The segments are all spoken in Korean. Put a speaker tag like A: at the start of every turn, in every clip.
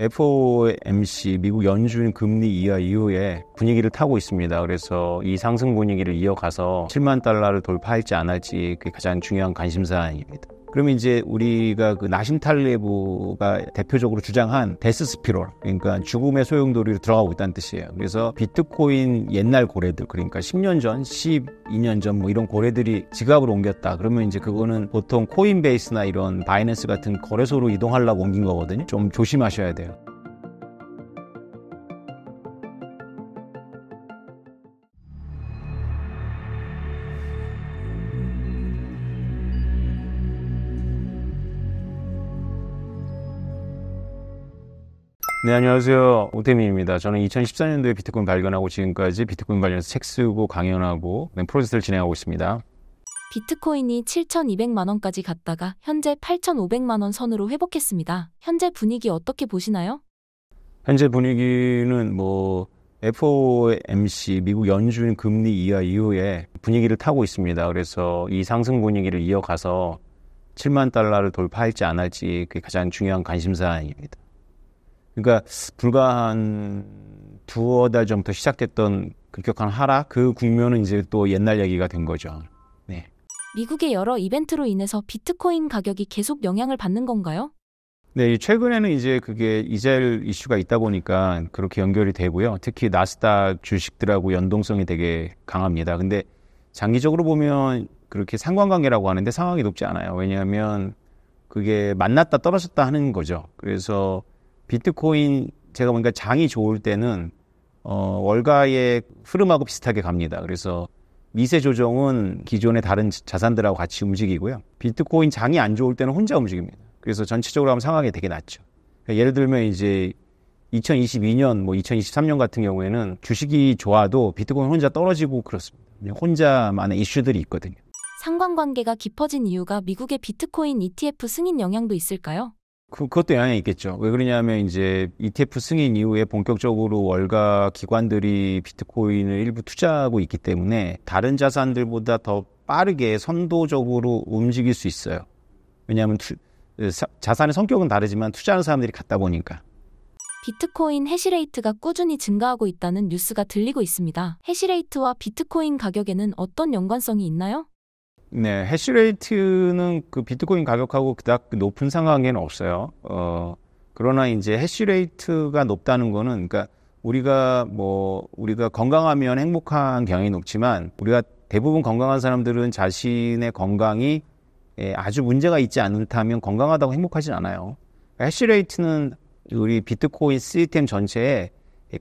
A: FOMC 미국 연준 금리 인하 이후에 분위기를 타고 있습니다. 그래서 이 상승 분위기를 이어가서 7만 달러를 돌파할지 안 할지 그게 가장 중요한 관심사입니다. 그러면 이제 우리가 그 나심 탈레브가 대표적으로 주장한 데스 스피럴, 그러니까 죽음의 소용돌이로 들어가고 있다는 뜻이에요. 그래서 비트코인 옛날 고래들, 그러니까 10년 전, 12년 전 뭐 이런 고래들이 지갑으로 옮겼다. 그러면 이제 그거는 보통 코인베이스나 이런 바이낸스 같은 거래소로 이동하려고 옮긴 거거든요. 좀 조심하셔야 돼요. 네, 안녕하세요. 오태민입니다. 저는 2014년도에 비트코인 발견하고 지금까지 비트코인 관련해서 책 쓰고 강연하고 프로젝트를 진행하고 있습니다.
B: 비트코인이 7,200만 원까지 갔다가 현재 8,500만 원 선으로 회복했습니다. 현재 분위기 어떻게 보시나요?
A: 현재 분위기는 FOMC 미국 연준 금리 인하 이후에 분위기를 타고 있습니다. 그래서 이 상승 분위기를 이어가서 7만 달러를 돌파할지 안 할지 그게 가장 중요한 관심사입니다. 그러니까 불과 한 두어 달 전부터 시작됐던 급격한 하락, 그 국면은 이제 또 옛날 얘기가 된 거죠. 네.
B: 미국의 여러 이벤트로 인해서 비트코인 가격이 계속 영향을 받는 건가요?
A: 네, 최근에는 이제 그게 이젤 이슈가 있다 보니까 그렇게 연결이 되고요. 특히 나스닥 주식들하고 연동성이 되게 강합니다. 근데 장기적으로 보면 그렇게 상관관계라고 하는데 상황이 높지 않아요. 왜냐하면 그게 만났다 떨어졌다 하는 거죠. 그래서 비트코인 제가 보니까 장이 좋을 때는 월가의 흐름하고 비슷하게 갑니다. 그래서 미세 조정은 기존의 다른 자산들하고 같이 움직이고요. 비트코인 장이 안 좋을 때는 혼자 움직입니다. 그래서 전체적으로 하면 상황이 되게 낮죠. 그러니까 예를 들면 이제 2022년, 2023년 같은 경우에는 주식이 좋아도 비트코인 혼자 떨어지고 그렇습니다. 그냥 혼자만의 이슈들이 있거든요.
B: 상관관계가 깊어진 이유가 미국의 비트코인 ETF 승인 영향도 있을까요?
A: 그것도 영향이 있겠죠. 왜 그러냐면 이제 ETF 승인 이후에 본격적으로 월가 기관들이 비트코인을 일부 투자하고 있기 때문에 다른 자산들보다 더 빠르게 선도적으로 움직일 수 있어요. 왜냐하면 자산의 성격은 다르지만 투자하는 사람들이 같다 보니까.
B: 비트코인 해시레이트가 꾸준히 증가하고 있다는 뉴스가 들리고 있습니다. 해시레이트와 비트코인 가격에는 어떤 연관성이 있나요?
A: 네, 해시레이트는 그 비트코인 가격하고 그닥 높은 상황에는 없어요. 그러나 이제 해시레이트가 높다는 거는, 그러니까 우리가 건강하면 행복한 경향이 높지만, 우리가 대부분 건강한 사람들은 자신의 건강이 아주 문제가 있지 않다면 건강하다고 행복하진 않아요. 해시레이트는 우리 비트코인 시스템 전체의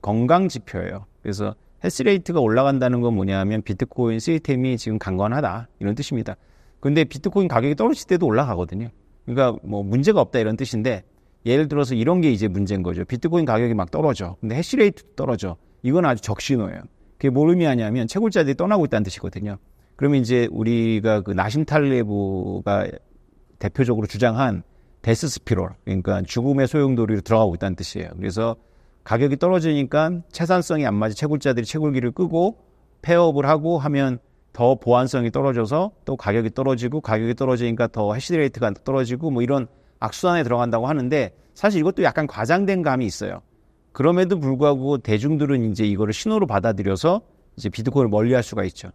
A: 건강 지표예요. 그래서 해시레이트가 올라간다는 건 뭐냐면 비트코인 시스템이 지금 강건하다 이런 뜻입니다. 근데 비트코인 가격이 떨어질 때도 올라가거든요. 그러니까 문제가 없다 이런 뜻인데, 예를 들어서 이런 게 이제 문제인 거죠. 비트코인 가격이 막 떨어져. 근데 해시레이트도 떨어져. 이건 아주 적신호예요. 그게 뭘 의미하냐면 채굴자들이 떠나고 있다는 뜻이거든요. 그러면 이제 우리가 그 나심 탈레브가 대표적으로 주장한 데스 스피럴, 그러니까 죽음의 소용돌이로 들어가고 있다는 뜻이에요. 그래서 가격이 떨어지니까 채산성이 안 맞은 채굴자들이 채굴기를 끄고 폐업을 하고 하면 더 보안성이 떨어져서 또 가격이 떨어지고, 가격이 떨어지니까 더 해시레이트가 떨어지고 이런 악순환에 들어간다고 하는데, 사실 이것도 약간 과장된 감이 있어요. 그럼에도 불구하고 대중들은 이제 이거를 신호로 받아들여서 이제 비트코인을 멀리할 수가 있죠.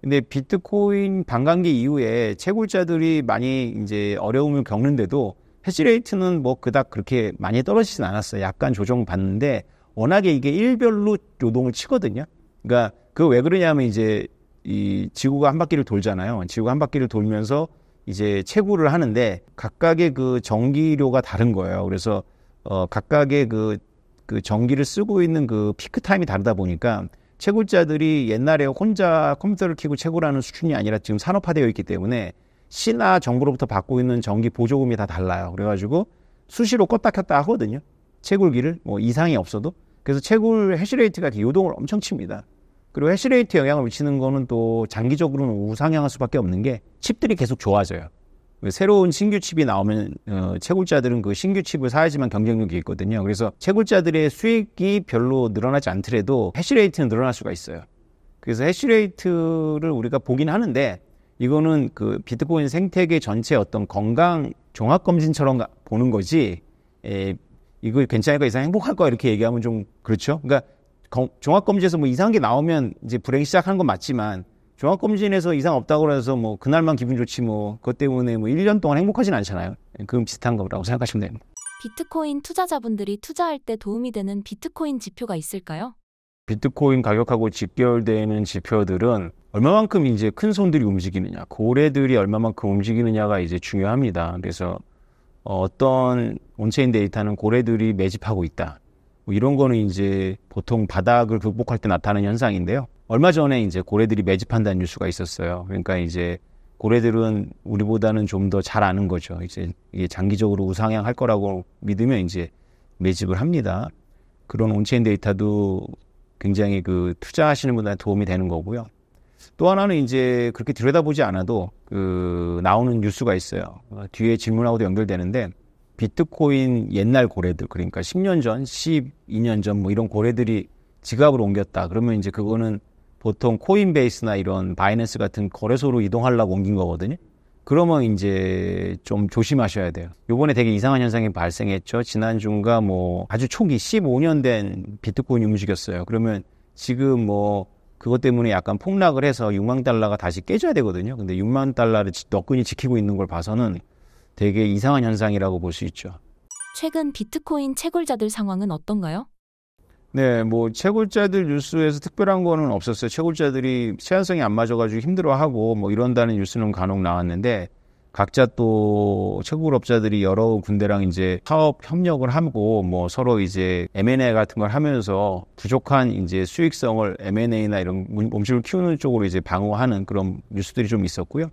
A: 근데 비트코인 반감기 이후에 채굴자들이 많이 이제 어려움을 겪는데도 해시레이트는 그닥 그렇게 많이 떨어지진 않았어요. 약간 조정받는데 워낙에 이게 일별로 요동을 치거든요. 그러니까 왜 그러냐면 이제 이 지구가 한 바퀴를 돌잖아요. 지구가 한 바퀴를 돌면서 이제 채굴을 하는데 각각의 그 전기료가 다른 거예요. 그래서 각각의 그 전기를 쓰고 있는 그 피크 타임이 다르다 보니까 채굴자들이 옛날에 혼자 컴퓨터를 켜고 채굴하는 수준이 아니라 지금 산업화되어 있기 때문에 시나 정부로부터 받고 있는 전기 보조금이 다 달라요. 그래가지고 수시로 껐다 켰다 하거든요. 채굴기를 이상이 없어도. 그래서 채굴 해시레이트가 요동을 엄청 칩니다. 그리고 해시레이트 영향을 미치는 거는 또 장기적으로는 우상향할 수밖에 없는 게 칩들이 계속 좋아져요. 새로운 신규 칩이 나오면 채굴자들은 그 신규 칩을 사야지만 경쟁력이 있거든요. 그래서 채굴자들의 수익이 별로 늘어나지 않더라도 해시레이트는 늘어날 수가 있어요. 그래서 해시레이트를 우리가 보긴 하는데, 이거는 그 비트코인 생태계 전체 어떤 건강 종합검진처럼 보는 거지, 이거 괜찮을까 이상 행복할 거야 이렇게 얘기하면 좀 그렇죠. 그러니까 종합검진에서 뭐 이상한 게 나오면 이제 불행이 시작한 건 맞지만 종합검진에서 이상 없다고 해서 뭐 그날만 기분 좋지 뭐 그것 때문에 뭐 1년 동안 행복하진 않잖아요. 그건 비슷한 거라고 생각하시면 됩니다.
B: 비트코인 투자자분들이 투자할 때 도움이 되는 비트코인 지표가 있을까요?
A: 비트코인 가격하고 직결되는 지표들은 얼마만큼 이제 큰 손들이 움직이느냐, 고래들이 얼마만큼 움직이느냐가 이제 중요합니다. 그래서 어떤 온체인 데이터는 고래들이 매집하고 있다. 뭐 이런 거는 이제 보통 바닥을 극복할 때 나타나는 현상인데요. 얼마 전에 이제 고래들이 매집한다는 뉴스가 있었어요. 그러니까 이제 고래들은 우리보다는 좀 더 잘 아는 거죠. 이제 이게 장기적으로 우상향할 거라고 믿으면 이제 매집을 합니다. 그런 온체인 데이터도 굉장히 그 투자하시는 분들한테 도움이 되는 거고요. 또 하나는 이제 그렇게 들여다보지 않아도 그 나오는 뉴스가 있어요. 뒤에 질문하고도 연결되는데 비트코인 옛날 고래들, 그러니까 10년 전, 12년 전 뭐 이런 고래들이 지갑을 옮겼다. 그러면 이제 그거는 보통 코인베이스나 이런 바이낸스 같은 거래소로 이동하려고 옮긴 거거든요. 그러면 이제 좀 조심하셔야 돼요. 요번에 되게 이상한 현상이 발생했죠. 지난주인가 뭐 아주 초기 15년 된 비트코인이 움직였어요. 그러면 지금 뭐 그것 때문에 약간 폭락을 해서 6만 달러가 다시 깨져야 되거든요. 근데 6만 달러를 너끈히 지키고 있는 걸 봐서는 되게 이상한 현상이라고 볼 수 있죠.
B: 최근 비트코인 채굴자들 상황은 어떤가요?
A: 네, 뭐 채굴자들 뉴스에서 특별한 거는 없었어요. 채굴자들이 시한성이 안 맞아가지고 힘들어하고 뭐 이런다는 뉴스는 간혹 나왔는데 각자 또 채굴업자들이 여러 군데랑 이제 사업 협력을 하고 뭐 서로 이제 M&A 같은 걸 하면서 부족한 이제 수익성을 M&A나 이런 몸집을 키우는 쪽으로 이제 방어하는 그런 뉴스들이 좀 있었고요.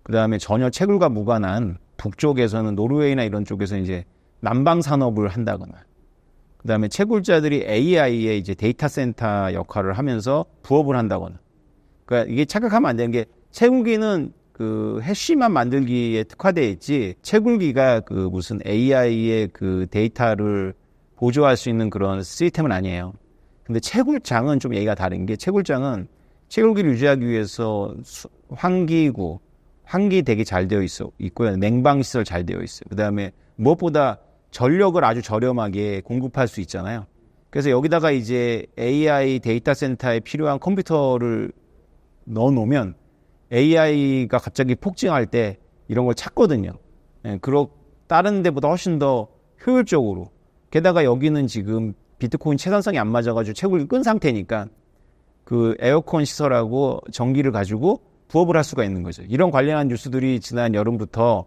A: 그 다음에 전혀 채굴과 무관한 북쪽에서는 노르웨이나 이런 쪽에서 이제 난방 산업을 한다거나, 그 다음에 채굴자들이 AI의 이제 데이터 센터 역할을 하면서 부업을 한다거나. 그러니까 이게 착각하면 안 되는 게 채굴기는 그 해시만 만들기에 특화되어 있지 채굴기가 그 무슨 AI의 그 데이터를 보조할 수 있는 그런 시스템은 아니에요. 근데 채굴장은 좀 얘기가 다른 게 채굴장은 채굴기를 유지하기 위해서 환기 되게 잘 되어 있고요. 냉방 시설 잘 되어 있어요. 그 다음에 무엇보다 전력을 아주 저렴하게 공급할 수 있잖아요. 그래서 여기다가 이제 AI 데이터 센터에 필요한 컴퓨터를 넣어 놓으면 AI가 갑자기 폭증할 때 이런 걸 찾거든요. 예, 다른 데보다 훨씬 더 효율적으로. 게다가 여기는 지금 비트코인 채산성이 안 맞아가지고 채굴기 끈 상태니까 그 에어컨 시설하고 전기를 가지고 부업을 할 수가 있는 거죠. 이런 관련한 뉴스들이 지난 여름부터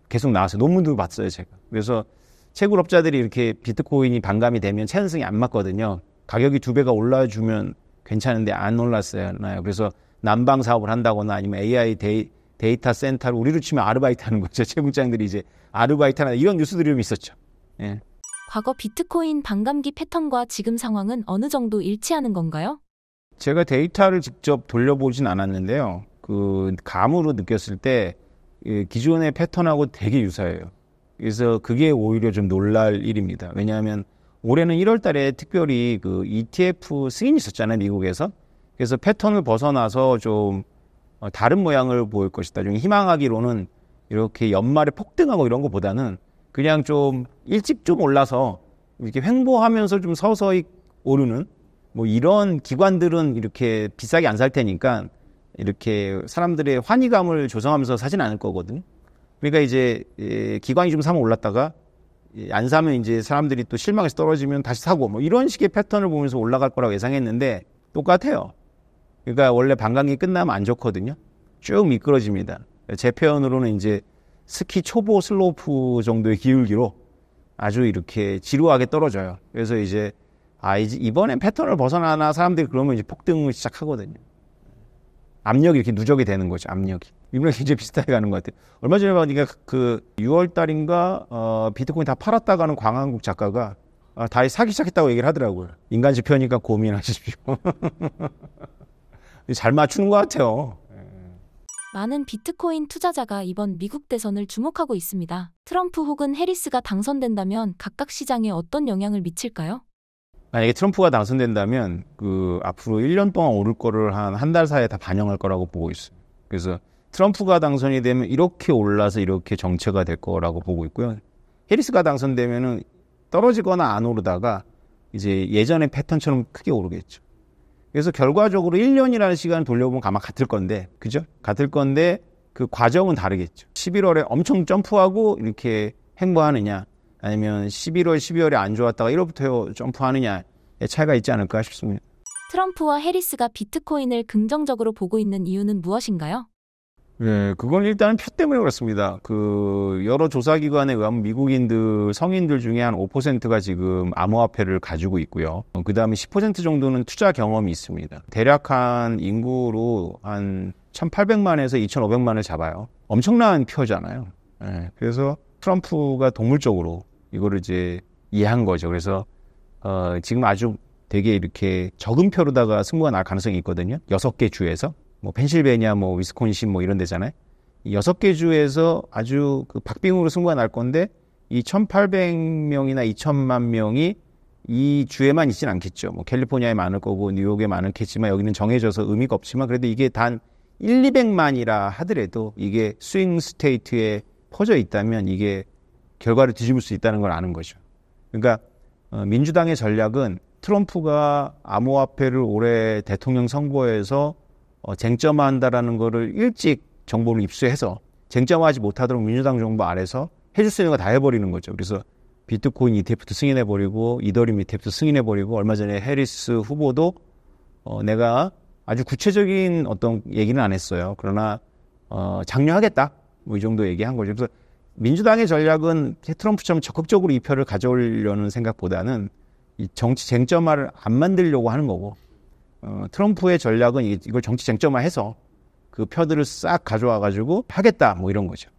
A: 계속 나왔어요. 논문도 봤어요, 제가. 그래서 채굴업자들이 이렇게 비트코인이 반감이 되면 채산성이 안 맞거든요. 가격이 2배가 올라주면 괜찮은데 안 올랐어요. 그래서 난방 사업을 한다거나 아니면 AI 데이터 센터를 우리로 치면 아르바이트 하는 거죠. 채굴장들이 이제 아르바이트 하는 이런 뉴스들이 좀 있었죠. 예.
B: 과거 비트코인 반감기 패턴과 지금 상황은 어느 정도 일치하는 건가요?
A: 제가 데이터를 직접 돌려보진 않았는데요. 그 감으로 느꼈을 때 기존의 패턴하고 되게 유사해요. 그래서 그게 오히려 좀 놀랄 일입니다. 왜냐하면 올해는 1월 달에 특별히 그 ETF 승인이 있었잖아요, 미국에서. 그래서 패턴을 벗어나서 좀 다른 모양을 보일 것이다. 좀 희망하기로는 이렇게 연말에 폭등하고 이런 것보다는 그냥 좀 일찍 좀 올라서 이렇게 횡보하면서 좀 서서히 오르는 뭐 이런 기관들은 이렇게 비싸게 안 살 테니까 이렇게 사람들의 환희감을 조성하면서 사진 않을 거거든. 그러니까 이제 기관이 좀 사면 올랐다가 안 사면 이제 사람들이 또 실망해서 떨어지면 다시 사고 뭐 이런 식의 패턴을 보면서 올라갈 거라고 예상했는데 똑같아요. 그러니까 원래 반감기 끝나면 안 좋거든요. 쭉 미끄러집니다. 제 표현으로는 이제 스키 초보 슬로프 정도의 기울기로 아주 이렇게 지루하게 떨어져요. 그래서 이제 이제 이번엔 패턴을 벗어나나 사람들이 그러면 이제 폭등을 시작하거든요. 압력이 이렇게 누적이 되는 거죠. 압력이. 이번에 굉장히 비슷하게 가는 것 같아요. 얼마 전에 보니까 그 6월 달인가 비트코인 다 팔았다가는 광한국 작가가 다시 사기 시작했다고 얘기를 하더라고요. 인간 지표니까 고민하십시오. 잘 맞추는 것 같아요.
B: 많은 비트코인 투자자가 이번 미국 대선을 주목하고 있습니다. 트럼프 혹은 해리스가 당선된다면 각각 시장에 어떤 영향을 미칠까요?
A: 만약에 트럼프가 당선된다면 그 앞으로 1년 동안 오를 거를 한 달 사이에 다 반영할 거라고 보고 있어요. 그래서 트럼프가 당선이 되면 이렇게 올라서 이렇게 정체가 될 거라고 보고 있고요. 해리스가 당선되면은 떨어지거나 안 오르다가 이제 예전의 패턴처럼 크게 오르겠죠. 그래서 결과적으로 1년이라는 시간을 돌려보면 아마 같을 건데, 그죠? 같을 건데 그 과정은 다르겠죠. 11월에 엄청 점프하고 이렇게 횡보하느냐, 아니면 11월, 12월에 안 좋았다가 1월부터 점프하느냐의 차이가 있지 않을까 싶습니다.
B: 트럼프와 해리스가 비트코인을 긍정적으로 보고 있는 이유는 무엇인가요?
A: 네, 그건 일단은 표 때문에 그렇습니다. 여러 조사기관에 의하면 미국인들, 성인들 중에 한 5%가 지금 암호화폐를 가지고 있고요. 그 다음에 10% 정도는 투자 경험이 있습니다. 대략 한 인구로 한 1,800만에서 2,500만을 잡아요. 엄청난 표잖아요. 네, 그래서 트럼프가 동물적으로 이거를 이제 이해한 거죠. 그래서, 지금 아주 되게 이렇게 적은 표로다가 승부가 날 가능성이 있거든요. 6개 주에서. 뭐 펜실베니아, 뭐 위스콘신 뭐 이런 데잖아요. 이 6개 주에서 아주 그 박빙으로 승부가 날 건데 이 1,800명이나 2,000만 명이 이 주에만 있진 않겠죠. 뭐 캘리포니아에 많을 거고 뉴욕에 많겠지만 여기는 정해져서 의미가 없지만 그래도 이게 단 200만이라 하더라도 이게 스윙 스테이트에 퍼져 있다면 이게 결과를 뒤집을 수 있다는 걸 아는 거죠. 그러니까 민주당의 전략은 트럼프가 암호화폐를 올해 대통령 선거에서 쟁점화한다라는 거를 일찍 정보를 입수해서 쟁점화하지 못하도록 민주당 정부 아래서 해줄 수 있는 거 다 해버리는 거죠. 그래서 비트코인 ETF도 승인해버리고 이더리움 ETF도 승인해버리고 얼마 전에 해리스 후보도 내가 아주 구체적인 어떤 얘기는 안 했어요. 그러나 장려하겠다 뭐 이 정도 얘기한 거죠. 그래서 민주당의 전략은 트럼프처럼 적극적으로 이 표를 가져오려는 생각보다는 이 정치 쟁점화를 안 만들려고 하는 거고 트럼프의 전략은 이걸 정치 쟁점화해서 그 표들을 싹 가져와가지고 하겠다 뭐 이런 거죠.